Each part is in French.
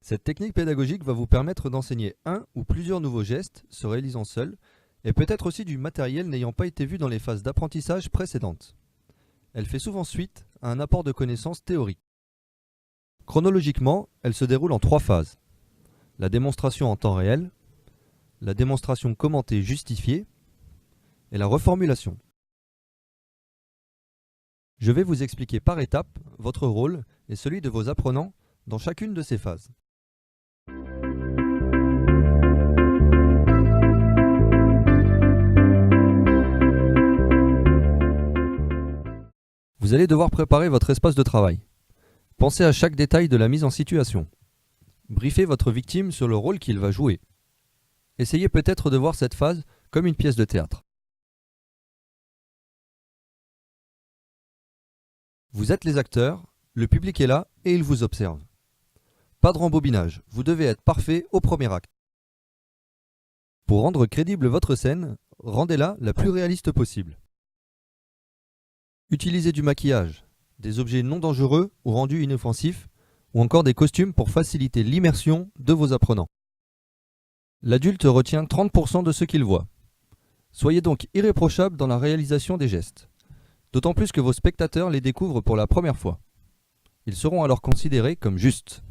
Cette technique pédagogique va vous permettre d'enseigner un ou plusieurs nouveaux gestes se réalisant seuls et peut-être aussi du matériel n'ayant pas été vu dans les phases d'apprentissage précédentes. Elle fait souvent suite à un apport de connaissances théoriques. Chronologiquement, elle se déroule en 3 phases. La démonstration en temps réel, la démonstration commentée justifiée et la reformulation. Je vais vous expliquer par étapes votre rôle et celui de vos apprenants dans chacune de ces phases. Vous allez devoir préparer votre espace de travail. Pensez à chaque détail de la mise en situation. Briefez votre victime sur le rôle qu'il va jouer. Essayez peut-être de voir cette phase comme une pièce de théâtre. Vous êtes les acteurs, le public est là et il vous observe. Pas de rembobinage, vous devez être parfait au premier acte. Pour rendre crédible votre scène, rendez-la la plus réaliste possible. Utilisez du maquillage, des objets non dangereux ou rendus inoffensifs, ou encore des costumes pour faciliter l'immersion de vos apprenants. L'adulte retient 30% de ce qu'il voit. Soyez donc irréprochable dans la réalisation des gestes, d'autant plus que vos spectateurs les découvrent pour la première fois. Ils seront alors considérés comme justes.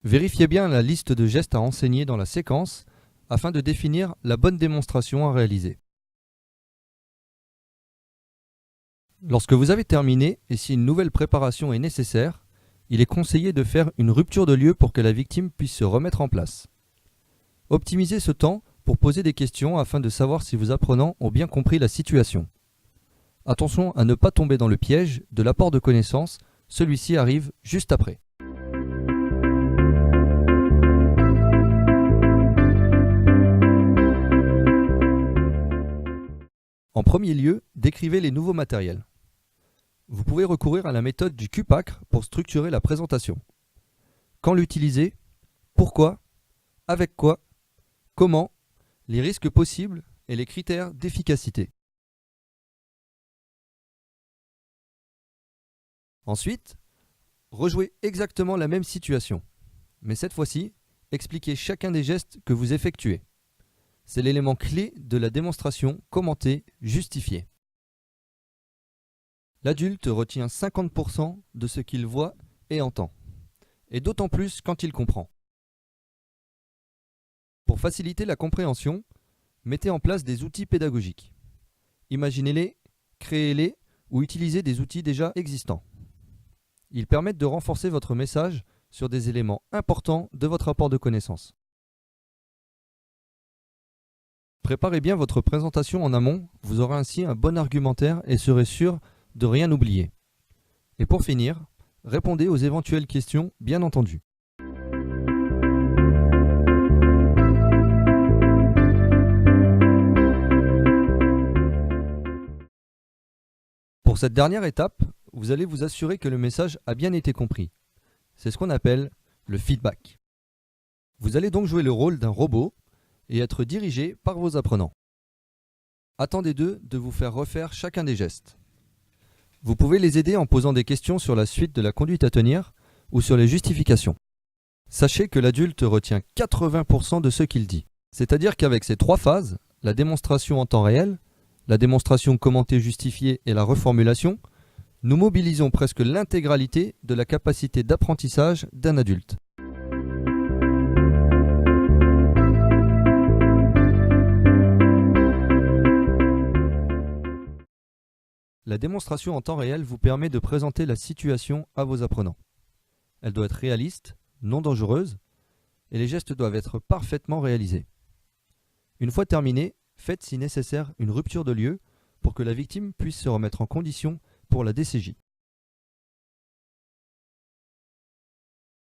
Vérifiez bien la liste de gestes à enseigner dans la séquence afin de définir la bonne démonstration à réaliser. Lorsque vous avez terminé et si une nouvelle préparation est nécessaire, il est conseillé de faire une rupture de lieu pour que la victime puisse se remettre en place. Optimisez ce temps pour poser des questions afin de savoir si vos apprenants ont bien compris la situation. Attention à ne pas tomber dans le piège de l'apport de connaissances, celui-ci arrive juste après. En premier lieu, décrivez les nouveaux matériels. Vous pouvez recourir à la méthode du QPACR pour structurer la présentation. Quand l'utiliser, pourquoi, avec quoi, comment, les risques possibles et les critères d'efficacité. Ensuite, rejouez exactement la même situation, mais cette fois-ci, expliquez chacun des gestes que vous effectuez. C'est l'élément clé de la démonstration commentée, justifiée. L'adulte retient 50% de ce qu'il voit et entend, et d'autant plus quand il comprend. Pour faciliter la compréhension, mettez en place des outils pédagogiques. Imaginez-les, créez-les ou utilisez des outils déjà existants. Ils permettent de renforcer votre message sur des éléments importants de votre apport de connaissances. Préparez bien votre présentation en amont, vous aurez ainsi un bon argumentaire et serez sûr de rien oublier. Et pour finir, répondez aux éventuelles questions, bien entendu. Pour cette dernière étape, vous allez vous assurer que le message a bien été compris. C'est ce qu'on appelle le feedback. Vous allez donc jouer le rôle d'un robot et être dirigé par vos apprenants. Attendez d'eux de vous faire refaire chacun des gestes. Vous pouvez les aider en posant des questions sur la suite de la conduite à tenir ou sur les justifications. Sachez que l'adulte retient 80% de ce qu'il dit. C'est-à-dire qu'avec ces 3 phases, la démonstration en temps réel, la démonstration commentée justifiée et la reformulation, nous mobilisons presque l'intégralité de la capacité d'apprentissage d'un adulte. La démonstration en temps réel vous permet de présenter la situation à vos apprenants. Elle doit être réaliste, non dangereuse, et les gestes doivent être parfaitement réalisés. Une fois terminée, faites si nécessaire une rupture de lieu pour que la victime puisse se remettre en condition pour la DCJ.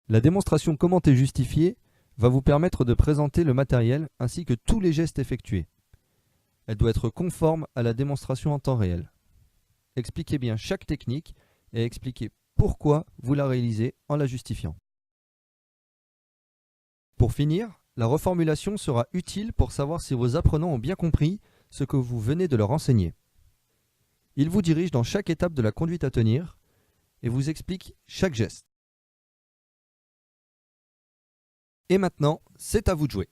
La démonstration commentée justifiée va vous permettre de présenter le matériel ainsi que tous les gestes effectués. Elle doit être conforme à la démonstration en temps réel. Expliquez bien chaque technique et expliquez pourquoi vous la réalisez en la justifiant. Pour finir, la reformulation sera utile pour savoir si vos apprenants ont bien compris ce que vous venez de leur enseigner. Il vous dirige dans chaque étape de la conduite à tenir et vous explique chaque geste. Et maintenant, c'est à vous de jouer.